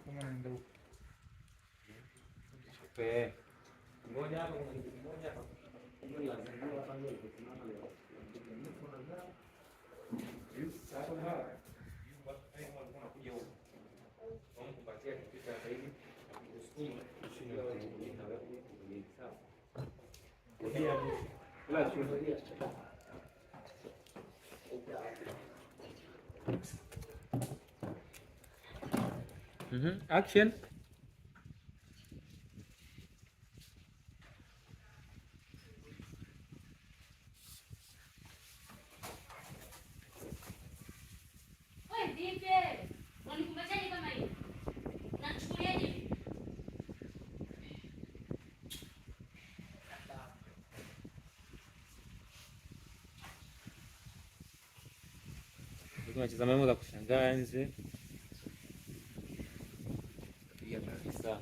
Kama naenda huko. Ngoja hapo ngoja hapo. Ngoja hapa ndio tunaona leo. Sasa hapa. Hayo mambo yanakuja huko. Vamos kupatia kitu cha zaidi. Kusukuma chini ya kuingia wewe kwenye sawa. Ngoja hapo. La tunaangalia. Action. Wewe vipi? Unanikumbachaje kama hivi? Unachukuliaje? Tunacheza mambo za kushangaa nje. Pia kabisa.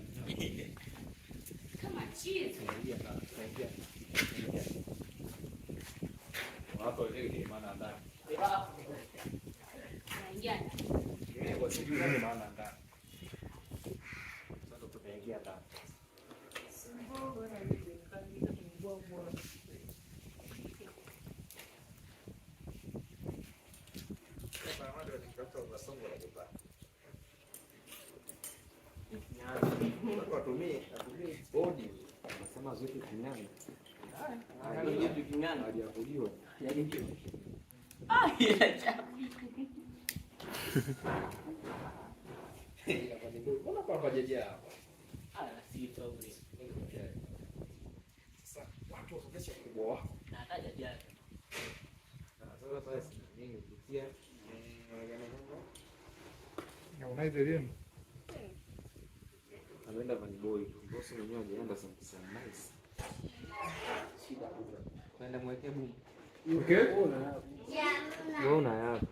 Kama chizi. Hapo ile maana ndani. Naingia. Kwa sijui nini maana ndani. Sasa tutaingia ndani. Watumie bodi. Nasema zote kinyana. Ndio kitu kinyana haliakuliwa. Yalipiwa. Mbona kwa bajaji hapa? Si fauli. Sasa watu wasogeze kubwa wako. Na hataja jana. Sasa basi nini kutia Na unaita lini? ameenda Van Boy. Bosi mwenyewe ameenda sana nice. Shida kubwa. Kwenda mwekea boom. Okay? Unaona yapo.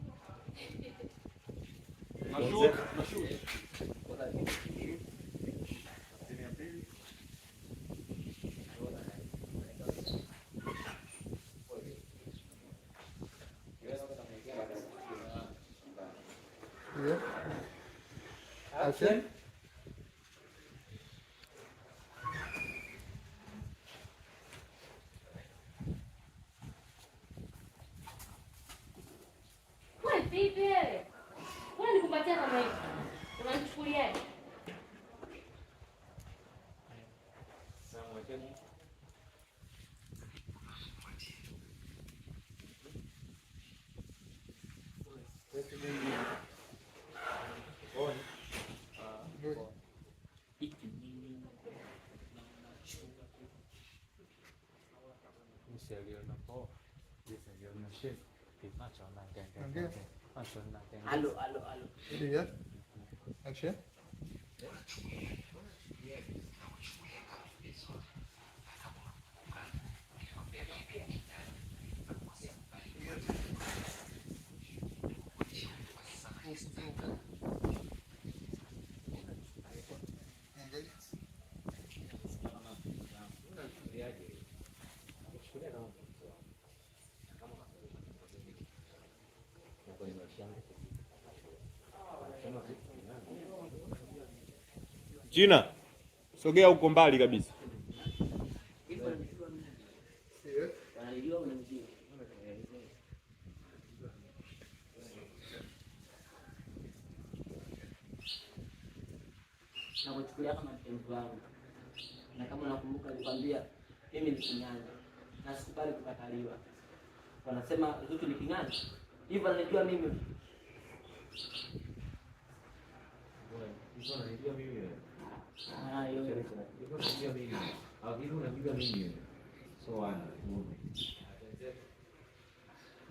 Nashuka. Yeah. Action. Wewe vipi? Unanikumbatia kama hivi? Unanichukuliaje? Sawa tena. Halo. Ready, yeah? Action. Jina. Sogea huko mbali kabisa. Nakuchukulia kama mpenzi wangu. Na kama unakumbuka nilikwambia mimi ni kinyanya. Na sikubali kukataliwa. Wanasema Zuchu ni kinyanya. Hivyo anajua mimi. Hizo unanijua mimi wewe. Hiyo. Hizo unanijua mimi. Au hizo unanijua mimi wewe. So ana muone.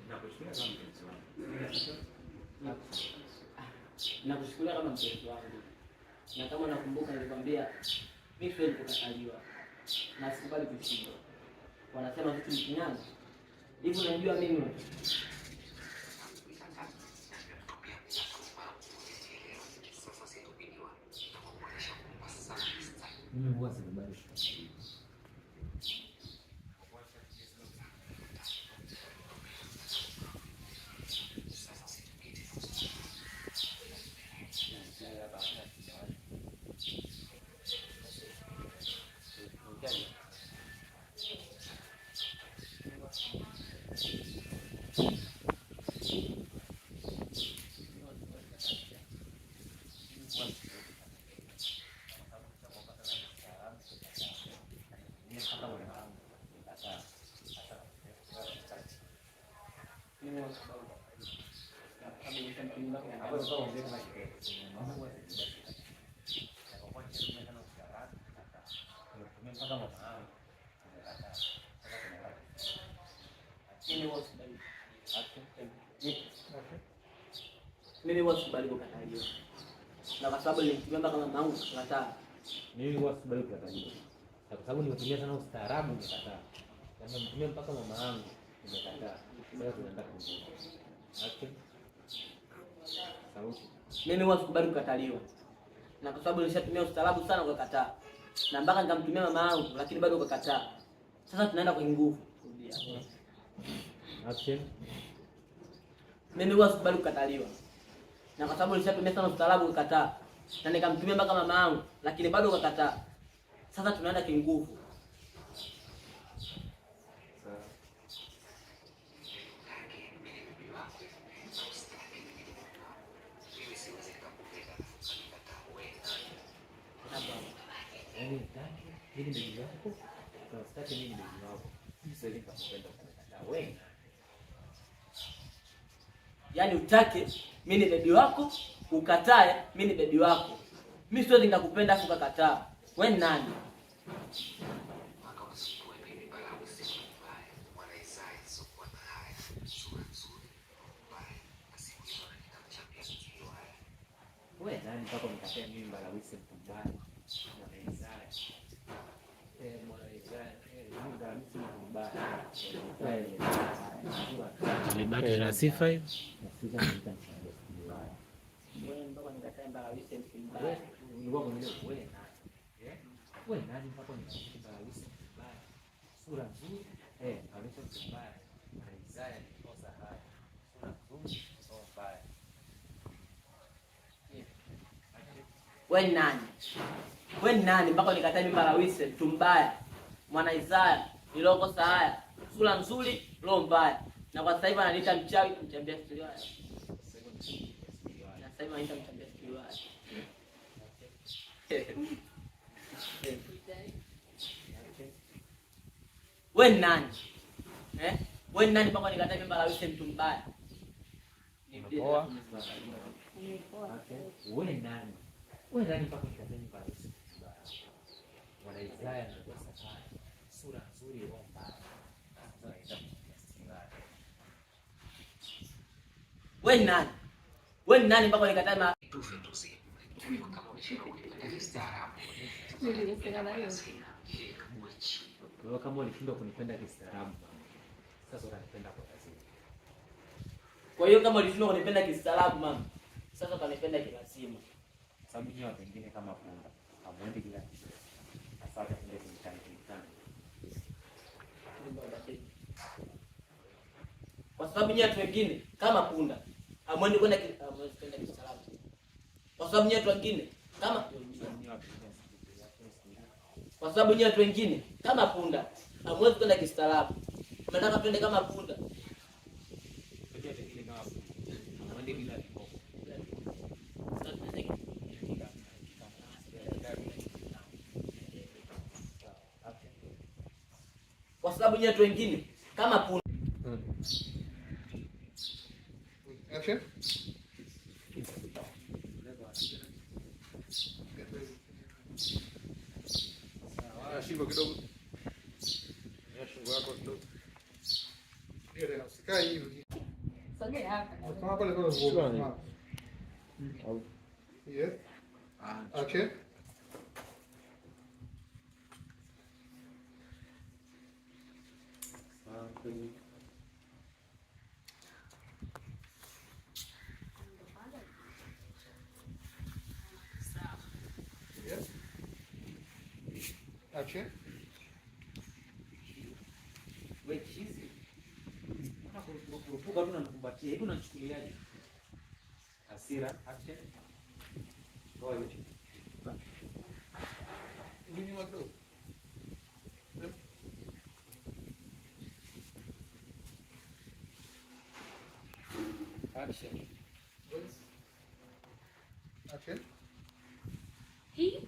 Nakuchukulia kama mpenzi wangu. Nakuchukulia kama mpenzi wangu. Na kama nakumbuka nilikwambia mimi siwezi kukataliwa. Na sikubali kushindwa. Wanasema Zuchu ni kinyanya. Hivyo unanijua mimi. Mimi huwa sikubali. Mimi huwa sikubali kukataliwa. Na kwa sababu nilimtumia mpaka mama yangu akakataa. Mimi huwa sikubali kukataliwa. Kwa sababu nimetumia sana ustaarabu nimekataa. Na nimetumia mpaka mama yangu nimekataa. Bado tunaenda kuzungumza. Okay. Sauti. Mimi huwa sikubali kukataliwa. Na kwa sababu nilishatumia ustaarabu sana ukakataa. Na mpaka nikamtumia mama yangu lakini bado ukakataa. Sasa tunaenda kwa nguvu. Action. Mimi huwa sikubali kukataliwa. Na kwa sababu nilishatumia sana ustaarabu ukakataa. Na nikamtumia mpaka mama yangu lakini bado ukakataa. Sasa tunaenda kinguvu. Yaani mimi ndio yako. Kwa sababu mimi ndio wako. Sasa nikakupenda kukakataa wewe. Yaani utake mimi ni bebi wako, ukatae mimi ni bebi wako. Mimi siwezi nikakupenda afu ukakataa. Wewe ni nani? Wewe nani mpaka mkatea mimi Mbalawisi mbaya? Mwana Isaya. Mwana Isaya. Mbalawisi mbaya. Libaki na sifa hivi. Nafika nitamshanga mbaya. Wewe mpaka nikatae Mbalawisi mbaya. Ulikuwa mwenyewe wewe nani? Wewe nani mpaka nikatae Mbalawisi mbaya? Sura nzuri. Mbalawisi mbaya. Mwana Isaya ni kosa haya. Sura nzuri, sio mbaya. Wewe nani? Wewe nani mpaka nikatae mimi Mbalawisi mtu mbaya? Mwana Isaya nilokosa haya. Sura nzuri, roho mbaya. Na kwa sasa hivi ananiita mchawi, mchambia siliwaya. Na sasa hivi ananiita mchambia siliwaya. Wewe nani? Wewe nani mpaka nikatae mimi Mbalawisi mtu mbaya? Poa. Wewe nani? Wewe nani mpaka nikatae mimi Mbalawisi mbaya? Mwana Isaya ndio safari. Sura nzuri, roho mbaya. Wewe nani? Wewe nani mpaka nikatae ma Wewe kama ulishindwa kunipenda kistaarabu. Sasa unanipenda kwa lazima. Kwa hiyo kama ulishindwa kunipenda kistaarabu mama. Sasa utanipenda kilazima. Sababu nyinyi watu wengine kama punda, hamwendi kila kitu. Sasa tunataka kumtani. Kwa sababu nyinyi watu wengine kama punda, hamwendi kwenda kistaarabu. Kwa sababu nyinyi watu wengine kama punda, hamwezi kwenda kistaarabu. Mnataka twende kama punda. Kwa sababu nyinyi watu wengine kama punda. Action. Shingo kidogo. Shingo yako kidogo. Ndio tena usikae hivi. Sogea hapa. Kama pale kwa ngoma. Yes. Action. Yes. Action. Wewe chizi. Unakurupuka tu na nakumbatia. Hivi unachukuliaje? Hasira, action. Ngoja. Nini watu? Action. Action. Hii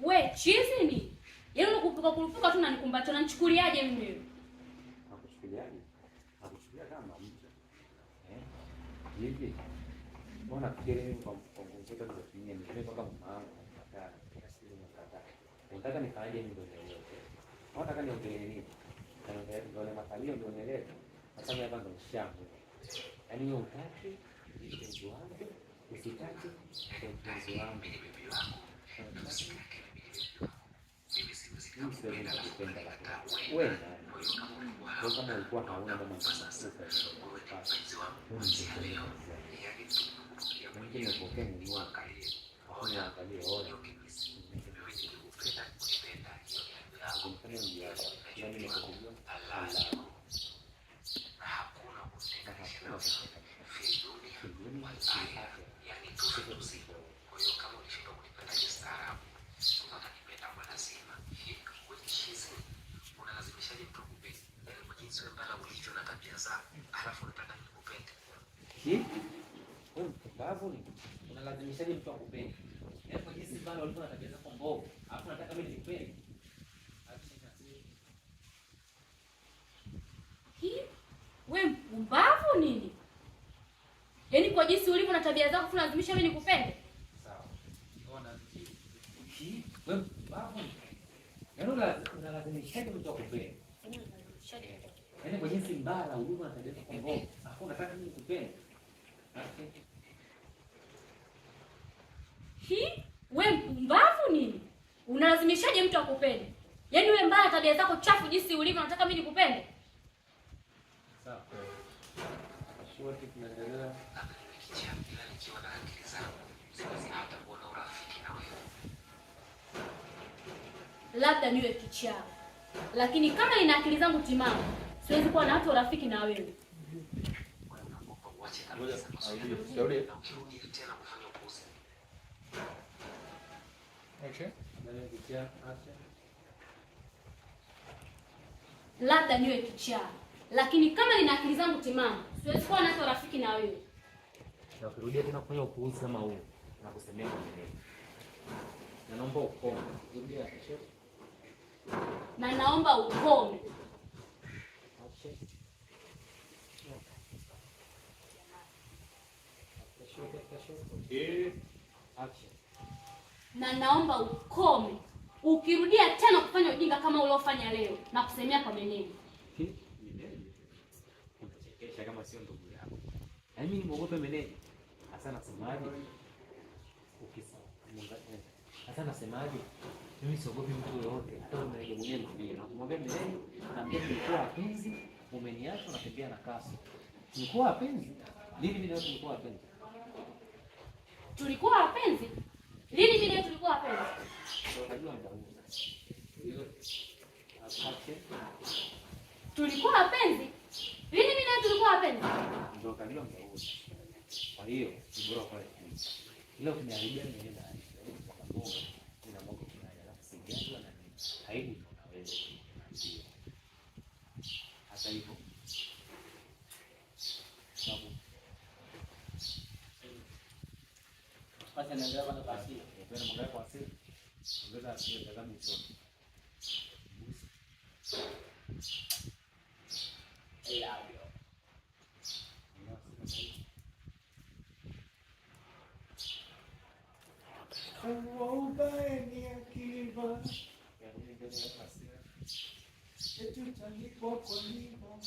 we chizi ni? Yaani unakurupuka tu na nikumbatia, unanichukuliaje mimi? Nakuchukuliaje? Nakuchukulia kama mtu. hivi. Mbona fikiri mimi kwa nguvu zote nilizotumia ni mpaka mama nataka kiasi nataka. Nataka nifanyaje mimi ndio nielewe. Nataka niongelee nini? Ndio makalio ndio nielewe. Sasa hapa ndo shamba. Yaani wewe utaki mpenzi wangu, usitaki mpenzi wangu. Mimi siwezi kukupenda lakini wewe ndio kama ulikuwa hauna mama mpenzi wangu. Mungkin napokea mwenyewe hakuna angalia ona kumfanya mjaka yani nimekuja babu ni unalazimishaje mtu akupende? Hapo jinsi bado walikuwa na tabia zako mbovu. Alafu nataka mimi nikupende. Wewe mpumbavu nini? Yaani kwa jinsi ulivyo na tabia zako unalazimisha mimi nikupende? Sawa. Unaona wewe mpumbavu. Yaani unalazimishaje mtu akupende? Yaani kwa jinsi mbaya ulivyo na tabia zako mbovu. Alafu nataka mimi nikupende. Wewe mpumbavu nini? Unalazimishaje mtu akupende? Yaani wewe mbaya tabia zako chafu jinsi ulivyo nataka mimi nikupende? Sawa. Shoti tunaendelea. Labda niwe kichaa. Lakini kama nina akili zangu timamu, siwezi kuwa na hata urafiki na wewe. Labda niwe kichaa, lakini kama nina akili zangu timamu, siwezi kuwa na hata urafiki na wewe. Na ukirudia tena kufanya upuuzi kama huu, na kusemea maneno. Na naomba ukome. Rudia kesho. Na naomba ukome. Na naomba ukome. Ukirudia tena kufanya ujinga kama uliofanya leo na kusemea kwa meneno. Unachekesha kama sio ndugu yako. Yaani mimi muogope meneno. Hasa nasemaje? Hasa nasemaje? Mimi siogopi mtu yoyote. Hata mwenye mwenyewe mbili. Na kumwambia meneno, naambia nilikuwa wapenzi, umeniacha unatembea na kasi. Nilikuwa wapenzi. Lini mimi leo tulikuwa wapenzi? Tulikuwa wapenzi? Lini mimi leo tulikuwa wapenzi? Unajua mdauni. Tulikuwa wapenzi? Lini mimi leo tulikuwa wapenzi? Ndio kabila mdauni. Kwa hiyo, ni bora kwa hiyo. Ila ukiniharibia mwenyewe na Mungu, nina Mungu kinaya na kusaidia na haidi na wewe. Hata hivyo. Sababu Acha naendelea kwa nafasi. Tena mwangalia kwa asili. Ongeza asili tazama usoni. Uwaubani akiva ya kunigania hasira yetu talipo kwa nimo